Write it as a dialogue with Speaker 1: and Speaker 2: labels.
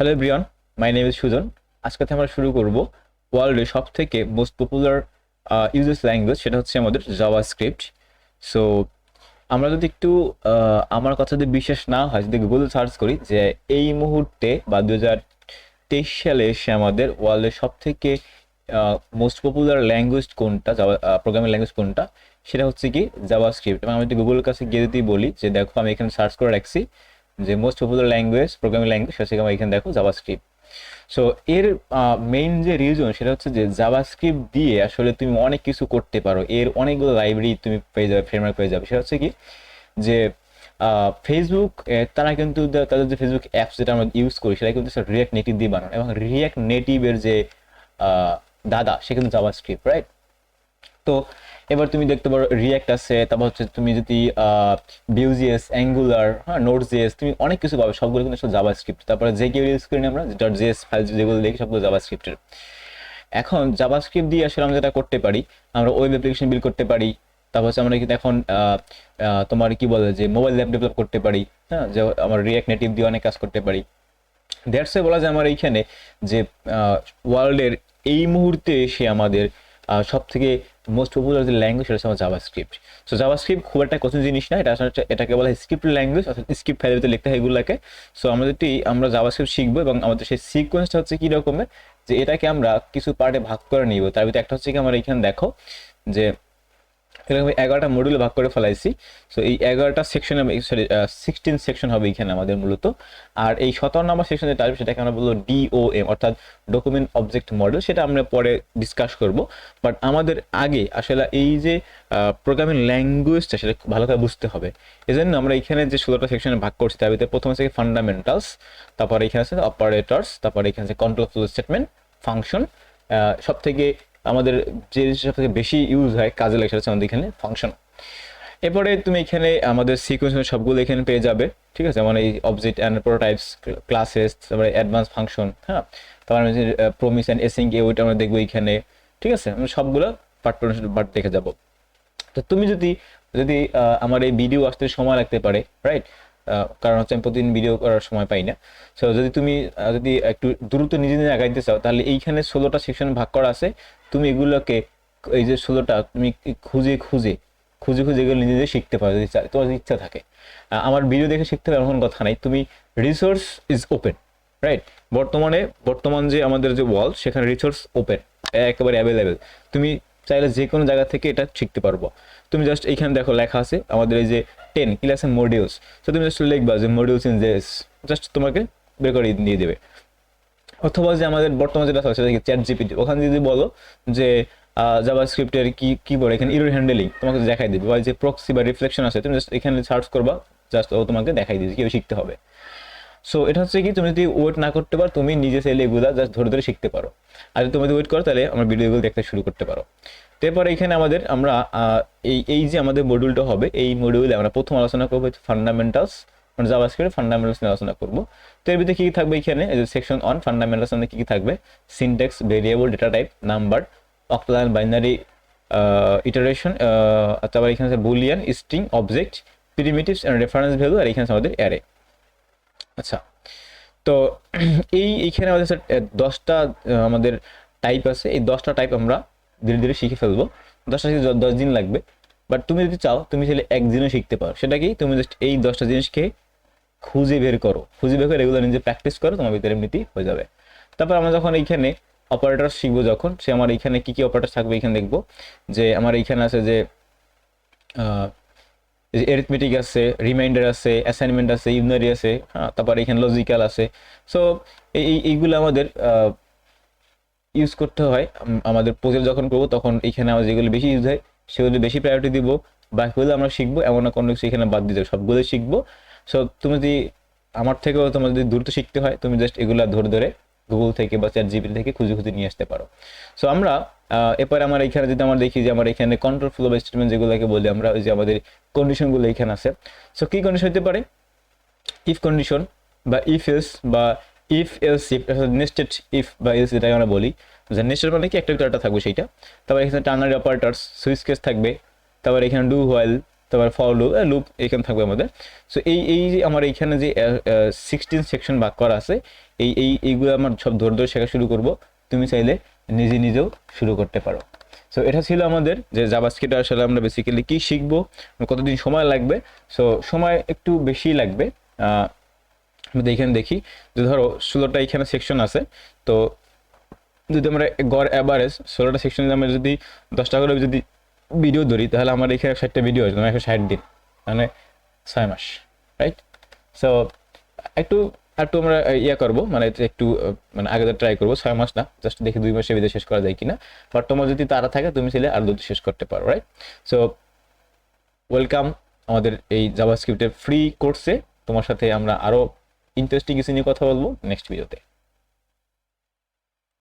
Speaker 1: Hello everyone, my name is Sujan. আজকে আমরা শুরু করব ওয়ার্ল্ডের সব থেকে মোস্ট পপুলার ইউজেস ল্যাঙ্গুয়েজ, সেটা হচ্ছে আমাদের জাভাস্ক্রিপ্ট। সো আমরা যদি একটু আমার কথা যদি বিশ্বাস না হয়, যদি গুগল সার্চ করি যে এই মুহূর্তে বা 2023 সালে এসে আমাদের ওয়ার্ল্ডের সব থেকে মোস্ট পপুলার ল্যাঙ্গুয়েজ কোনটা, প্রোগ্রামিং ল্যাঙ্গুয়েজ কোনটা, সেটা হচ্ছে কি জাভাস্ক্রিপ্ট। এবং আমি যদি গুগলের কাছে গিয়ে যদি বলি যে দেখো আমি এখানে সার্চ করে রাখছি যে most popular language, programming language, সেটা আমার এখানে দেখো জাভাস্ক্রিপ্ট। সো এর মেইন যে রিজন সেটা হচ্ছে যে জাভাস্ক্রিপ্ট দিয়ে আসলে তুমি অনেক কিছু করতে পারো। এর অনেকগুলো লাইব্রেরি তুমি পেয়ে যাবে, ফ্রেমওয়ার্ক পেয়ে যাবে। সেটা হচ্ছে কি যে ফেসবুক, তারা কিন্তু তাদের যে ফেসবুক অ্যাপস যেটা আমরা ইউজ করি সেটা কিন্তু রিয়াক্ট নেটিভ দিয়ে বানানো, এবং রিয়াক্ট নেটিভের যে দাদা সে কিন্তু জাভাস্ক্রিপ্ট, রাইট? তো এবার তুমি দেখতে পারো রিয়াক্ট আছে, তারপর হচ্ছে তুমি যদি ভিউজিএস, অ্যাঙ্গুলার, হ্যাঁ, নোট জিএস, তুমি অনেক কিছু পাবে, সবগুলো কিন্তু আসলে জাভাস্ক্রিপ্ট। তারপরে যে কেউ ইউজ করি আমরা ডট জিএস ফাইল যেগুলো দেখি সবগুলো জাভাস্ক্রিপ্টের। এখন জাভাস্ক্রিপ্ট দিয়ে আসলে আমরা যেটা করতে পারি, আমরা ওয়েব অ্যাপ্লিকেশন বিল্ড করতে পারি। তারপর হচ্ছে আমরা কিন্তু এখন তোমার কি বলে যে মোবাইল অ্যাপ ডেভেলপ করতে পারি, হ্যাঁ, যে আমরা রিয়াক্ট নেটিভ দিয়ে অনেক কাজ করতে পারি। দ্যাটস এ বলা যায় আমার এইখানে যে ওয়ার্ল্ডের এই মুহূর্তে এসে আমাদের সব থেকে মোস্ট পপুলার যে ল্যাঙ্গুয়েজ সেটা হচ্ছে আমার জাভাস্ক্রিপ্ট। সো জাভাস্ক্রিপ্ট খুব একটা কঠিন জিনিস না, এটা আসলে এটাকে বলা হয় স্ক্রিপ্ট ল্যাঙ্গুয়েজ, অর্থাৎ স্ক্রিপ্ট ফাইলের ভিতরে লিখতে হয় এগুলোকে। সো আমরা জাভাস্ক্রিপ্ট শিখবো, এবং আমাদের সেই সিকোয়েন্সটা হচ্ছে কী রকমের, যে এটাকে আমরা কিছু পার্টে ভাগ করে নিব। তার ভিতরে একটা হচ্ছে কি আমার এখানে দেখো যে এরকম 11টা মডিউলে ভাগ করে ফেলাইছি। সো এই 11টা সেকশনে, সরি 16 সেকশন হবে এখানে আমাদের মূলত। আর এই 17 নম্বর সেকশন যেটা আসবে সেটাকে আমরা বলবো ডিওএম, অর্থাৎ ডকুমেন্ট অবজেক্ট মডেল। সেটা আমরা পরে ডিসকাস করব। বাট আমাদের আগে আসলে এই যে প্রোগ্রামিং ল্যাঙ্গুয়েজটা সেটা ভালো করে বুঝতে হবে। এই জন্য আমরা এখানে যে 16টা সেকশনে ভাগ করছি তার ভিতরে প্রথমে আছে ফান্ডামেন্টালস, তারপরে এখানে আছে অপারেটরস, তারপরে এখানে আছে কন্ট্রোল ফ্লো স্টেটমেন্ট, ফাংশন। সব থেকে আমাদের যে সব থেকে বেশি ইউজ হয় কাজে লাগে সেটা হচ্ছে আমাদের এখানে ফাংশন। এরপরে তুমি এখানে আমাদের সিকোয়েন্স সবগুলো এখানে পেয়ে যাবে, ঠিক আছে? মানে এই অবজেক্ট অ্যান্ড প্রোটোটাইপস, ক্লাসেস, তারপরে অ্যাডভান্স ফাংশন, হ্যাঁ, তারপরে প্রমিস অ্যান্ড এসিং ওইটা আমরা দেখবো এখানে, ঠিক আছে? আমরা সবগুলো পার্ট দেখে যাব। তো তুমি যদি যদি আমার এই ভিডিও আসতে সময় লাগতে পারে, রাইট? কারণ হচ্ছে আমি প্রতিদিন ভিডিও করার সময় পাই না। সো যদি তুমি যদি একটু দ্রুত নিজে নিজে আগাইতে চাও, তাহলে এইখানে 16টা সেকশন ভাগ করা আছে। তুমি এগুলোকে, এই যে 16টা, তুমি খুঁজে খুঁজে খুঁজে খুঁজে এগুলো নিজে নিজে শিখতে পারো যদি তোমার ইচ্ছা থাকে। আমার ভিডিও দেখে শিখতে হবে এমন কথা নাই, তুমি রিসোর্স ইজ ওপেন, রাইট? বর্তমান যে আমাদের যে ওয়ার্ল্ড, সেখানে রিসোর্স ওপেন, একেবারে অ্যাভেলেবেল। তুমি চাইলে যে কোনো জায়গা থেকে এটা শিখতে পারবো। তুমি জাস্ট এইখানে দেখো লেখা আছে আমাদের এই যে 10 ক্লাস মডিউলস। তো তুমি জাস্ট লিখবা যে মডিউলস ইন জেএস, জাস্ট তোমাকে বের করে দিয়ে দেবে। অথবা যে আমাদের বর্তমানে যেটা আছে সেটা চ্যাট জিপিটি, ওখানে যদি বলো যে জাভাস্ক্রিপ্টের কি বলে এখানে এরর হ্যান্ডেলিং, তোমাকে দেখাই দেবে। বা যে প্রক্সি বা রিফ্লেকশন আছে, তুমি জাস্ট এখানে সার্চ করবা, জাস্ট ও তোমাকে দেখাই দিবে কীভাবে শিখতে হবে। সো এটা হচ্ছে কি, তুমি যদি ওয়েট না করতে পারো, তুমি নিজে চাইলে এগুলো জাস্ট ধরে ধরে শিখতে পারো। আর যদি তুমি ওয়েট করো, তাহলে আমার ভিডিওগুলো দেখতে শুরু করতে পারো। তারপরে এখানে আমরা এই যে আমাদের মডিউলটা হবে, এই মডিউলে আমরা প্রথম আলোচনা করবো ফান্ডামেন্টালস, মানে জাভাস্ক্রিপ্টের ফান্ডামেন্টালস নিয়ে আলোচনা করবো। তো এর ভিতরে কী কী থাকবে, এখানে সেকশন অন ফান্ডামেন্টালস কী কী থাকবে: syntax, variable, data type, number, octal binary iteration, তারপর এখানে আছে boolean, string, object, primitives and reference value, আর এখানে আমাদের অ্যারে। আচ্ছা, তো এইখানে আমাদের 10টা আমাদের টাইপ আছে। এই 10টা টাইপ আমরা ধীরে ধীরে শিখে ফেলবো। 10টা শিখতে 10 দিন লাগবে। বাট তুমি যদি চাও, তুমি চাইলে একদিনও শিখতে পারো। সেটা কি, তুমি জাস্ট এই 10টা জিনিসকে খুঁজে বের করো, রেগুলার নিজে প্র্যাকটিস করো, তোমার ভিতরে এমনিতেই হয়ে যাবে। তারপর আমরা যখন এইখানে অপারেটর শিখবো, যখন সে আমার এইখানে কী কী অপারেটর থাকবে এখানে দেখবো। যে আমার এইখানে আছে যে এরিথমেটিক আছে, রিমাইন্ডার আছে, অ্যাসাইনমেন্ট আছে, ইউনারি আছে, হ্যাঁ, তারপর এখানে লজিক্যাল আছে। সো এইগুলো আমাদের ইউজ করতে হয়। আমাদের প্রজেক্ট যখন করবো তখন এখানে আমাদের যেগুলো বেশি ইউজ হয় সেগুলো বেশি প্রায়োরিটি দিব, বাকিগুলো আমরা শিখবো। এমন না কোনো কিছু এখানে বাদ দিতে, সবগুলো শিখবো। সো তুমি যদি আমার থেকেও তোমার যদি দ্রুত শিখতে হয়, তুমি জাস্ট এগুলো ধরে ধরে গুগল থেকে বা চ্যাট জিপিটি থেকে খুঁজে খুঁজে নিয়ে আসতে পারো। সো আমরা এরপরে আমার এখানে যদি আমরা দেখি যে আমার এখানে কন্ট্রোল ফ্লো বা স্টেটমেন্ট যেগুলোকে বলি আমরা, ওই যে আমাদের কন্ডিশনগুলো এখানে আছে। সো কী কন্ডিশন হতে পারে? ইফ কন্ডিশন বা ইফ এলস বা if else if, nested if বা এলস, যেটাই আমরা বলি। যে নেস্টেড মানে কি, একটা থাকবে সেইটা। তারপর এখানে টার্নারি অপারেটরস, সুইচ কেস থাকবে। তারপর এখানে ডু হোয়াইল, তারপর ফর লুপ এখানে থাকবে আমাদের। সো এই যে আমার এইখানে যে 16 সেকশন ভাগ করা আছে, এইগুলো আমার সব ধরে ধরে শেখা শুরু করব। তুমি চাইলে নিজেও শুরু করতে পারো। সো এটা ছিল আমাদের যে জাভাস্ক্রিপ্ট আসলে আমরা বেসিক্যালি কি শিখবো, কতদিন সময় লাগবে। সো সময় একটু বেশি লাগবে। আমি এখানে দেখি যে ধরো 16টা এখানে সেকশন আছে, তো যদি আমরা গড় অ্যাভারেজ 16টা সেকশন আমরা যদি 10টা করে যদি ভিডিও ধরি, তাহলে আমার এখানে 60টা ভিডিও আছে, 160 দিন, মানে 6 মাস, রাইট? সো একটু একটু আমরা করবো, মানে একটু মানে আগে ট্রাই করবো, 6 মাস না, জাস্ট দেখি 2 মাসের ভিতরে শেষ করা যায় কিনা। বাট তোমার যদি তারা থাকে তুমি চাইলে আর 2 শেষ করতে পারো, রাইট? সো ওয়েলকাম আমাদের এই জাভাস্ক্রিপ্টের ফ্রি কোর্সে। তোমার সাথে আমরা আরো ইন্টারেস্টিং কিছু নিয়ে কথা বলবো নেক্সট ভিডিওতে।